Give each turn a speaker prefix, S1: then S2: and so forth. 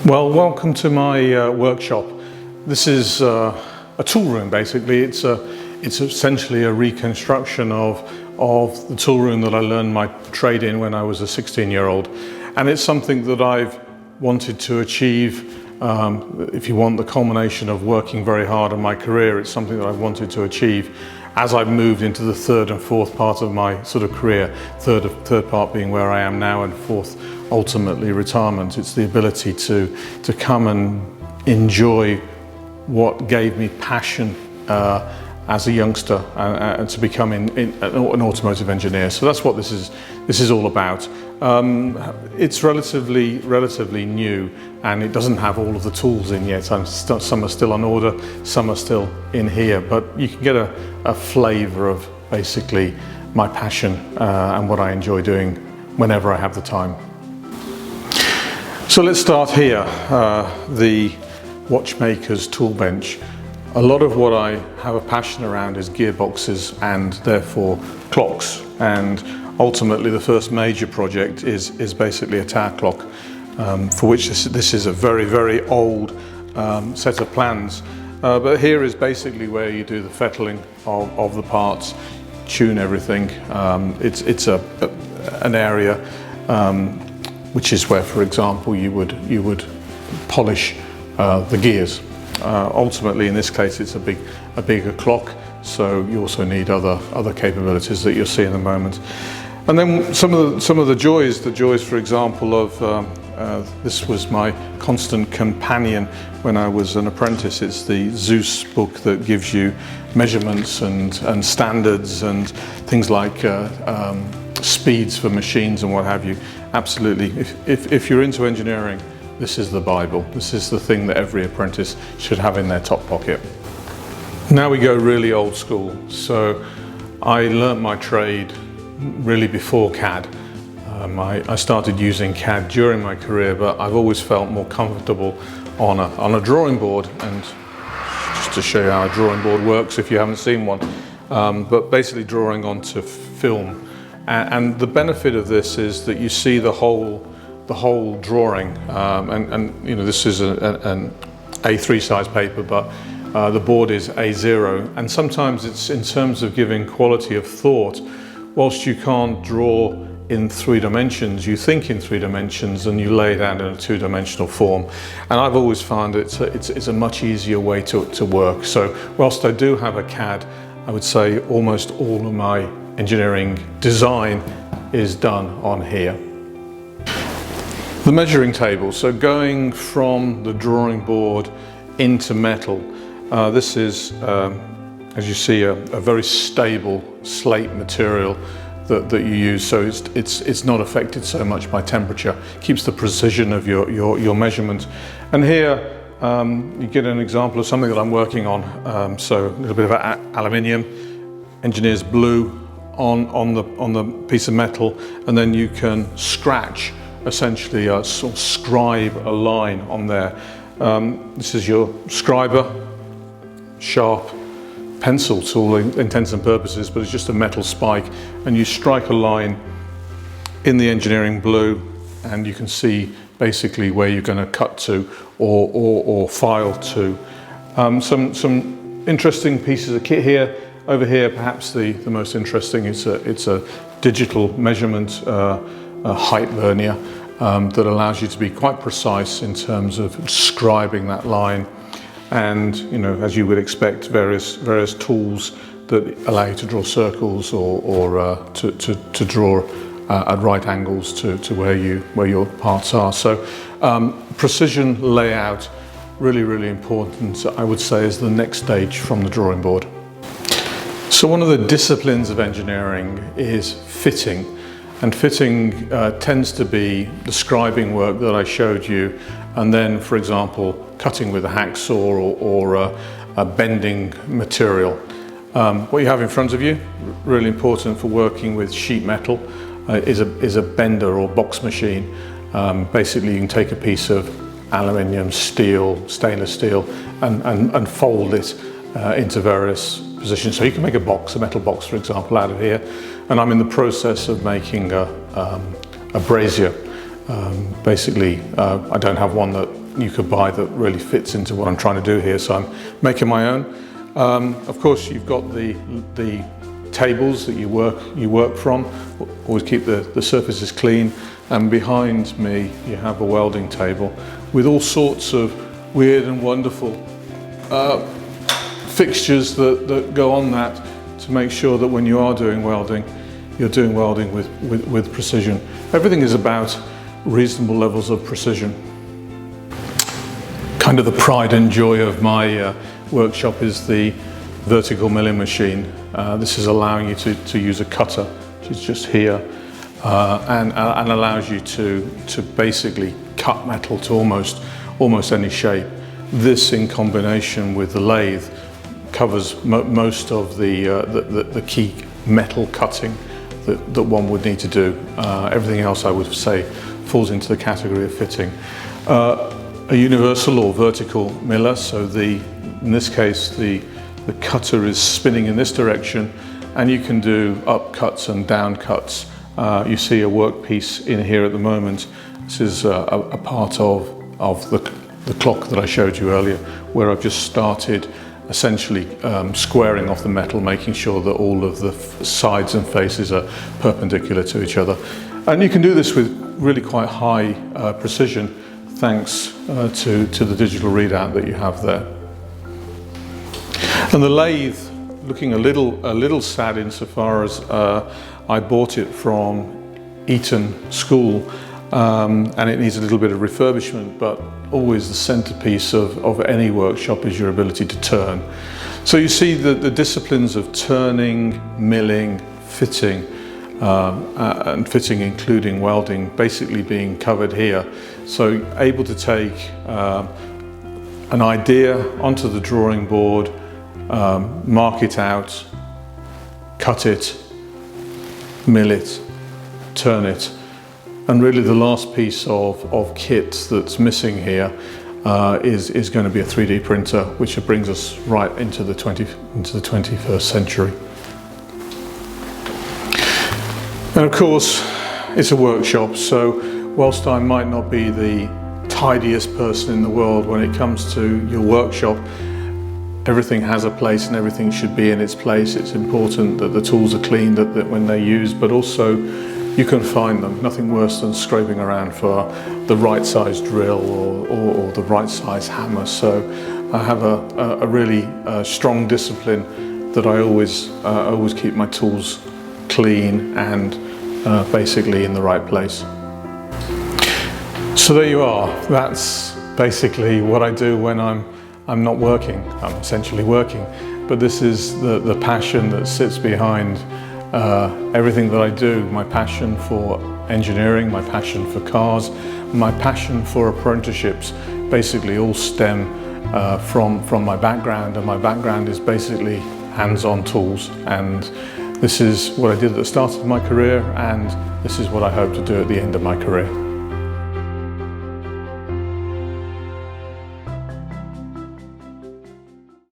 S1: Well, welcome to my workshop. This is a tool room basically. It's essentially a reconstruction of the tool room that I learned my trade in when I was a 16-year-old. And it's something that I've wanted to achieve. If you want the culmination of working very hard in my career, it's something that I've wanted to achieve as I've moved into the third and fourth part of my sort of career. Third part being where I am now, and fourth ultimately retirement. It's the ability to come and enjoy what gave me passion as a youngster and to become an automotive engineer. So that's what this is all about. It's relatively new, and it doesn't have all of the tools in yet. Some are still on order, some are still in here, but you can get a flavour of basically my passion and what I enjoy doing whenever I have the time. So let's start here, the watchmaker's tool bench. A lot of what I have a passion around is gearboxes and therefore clocks, and ultimately the first major project is basically a tower clock, for which this is a very old set of plans. But here is basically where you do the fettling of the parts, tune everything. It's an area which is where, for example, you would polish the gears. Ultimately, in this case, it's a bigger clock, so you also need other capabilities that you'll see in a moment. And then some of the joys, for example, of this was my constant companion when I was an apprentice. It's the Zeus book that gives you measurements and standards and things like speeds for machines and what have you. Absolutely, if you're into engineering, this is the Bible. This is the thing that every apprentice should have in their top pocket. Now we go really old school. So I learnt my trade really before CAD. I started using CAD during my career, but I've always felt more comfortable on a drawing board. And just to show you how a drawing board works, if you haven't seen one, but basically drawing onto film. And the benefit of this is that you see the whole drawing, and you know, this is an A3 size paper, but the board is A0, and sometimes it's in terms of giving quality of thought. Whilst you can't draw in 3 dimensions, you think in 3 dimensions and you lay it out in a 2-dimensional form. And I've always found it's a much easier way to work. So whilst I do have a CAD, I would say almost all of my engineering design is done on here. The measuring table, so going from the drawing board into metal, this is, as you see, a very stable slate material that you use, so it's not affected so much by temperature. Keeps the precision of your measurement. And here you get an example of something that I'm working on. So a little bit of aluminium, engineer's blue on the piece of metal, and then you can scratch essentially sort of scribe a line on there. This is your scriber, sharp pencil to all intents and purposes, but it's just a metal spike, and you strike a line in the engineering blue, and you can see basically where you're going to cut to or file to. Some interesting pieces of kit here. Over here, perhaps the most interesting is it's a digital measurement height vernier that allows you to be quite precise in terms of scribing that line, and you know, as you would expect, various tools that allow you to draw circles or to draw at right angles to where your parts are. So precision layout, really important, I would say, is the next stage from the drawing board. So one of the disciplines of engineering is fitting. And fitting tends to be the scribing work that I showed you, and then, for example, cutting with a hacksaw or a bending material. What you have in front of you, really important for working with sheet metal, is a bender or box machine. Basically, you can take a piece of aluminium, steel, stainless steel, and fold it into various positions. So you can make a box, a metal box, for example, out of here. And I'm in the process of making a brazier. Basically, I don't have one that you could buy that really fits into what I'm trying to do here, so I'm making my own. Of course, you've got the tables that you work from. Always keep the surfaces clean. And behind me, you have a welding table with all sorts of weird and wonderful fixtures that go on that to make sure that when you are doing welding, you're doing welding with precision. Everything is about reasonable levels of precision. Kind of the pride and joy of my workshop is the vertical milling machine. This is allowing you to use a cutter, which is just here, and allows you to basically cut metal to almost any shape. This, in combination with the lathe, covers most of the key metal cutting that one would need to do. Everything else, I would say, falls into the category of fitting. A universal or vertical miller, so in this case the cutter is spinning in this direction, and you can do up cuts and down cuts. You see a workpiece in here at the moment. This is a part of the clock that I showed you earlier, where I've just started essentially squaring off the metal, making sure that all of the sides and faces are perpendicular to each other. And you can do this with really quite high precision, thanks to the digital readout that you have there. And the lathe, looking a little sad insofar as I bought it from Eton School, and it needs a little bit of refurbishment, but always the centerpiece of any workshop is your ability to turn. So you see the disciplines of turning, milling, fitting, and fitting including welding basically being covered here. So able to take an idea onto the drawing board, mark it out, cut it, mill it, turn it. And really the last piece of kit that's missing here is going to be a 3D printer, which brings us right into the 21st century. And of course, it's a workshop, so whilst I might not be the tidiest person in the world when it comes to your workshop, everything has a place and everything should be in its place. It's important that the tools are clean that when they're used, but also you can find them. Nothing worse than scraping around for the right size drill or the right size hammer. So I have a really strong discipline that I always keep my tools clean and basically in the right place. So there you are. That's basically what I do when I'm not working. I'm essentially working, but this is the passion that sits behind everything that I do. My passion for engineering, my passion for cars, my passion for apprenticeships basically all stem from my background, and my background is basically hands-on tools, and this is what I did at the start of my career, and this is what I hope to do at the end of my career.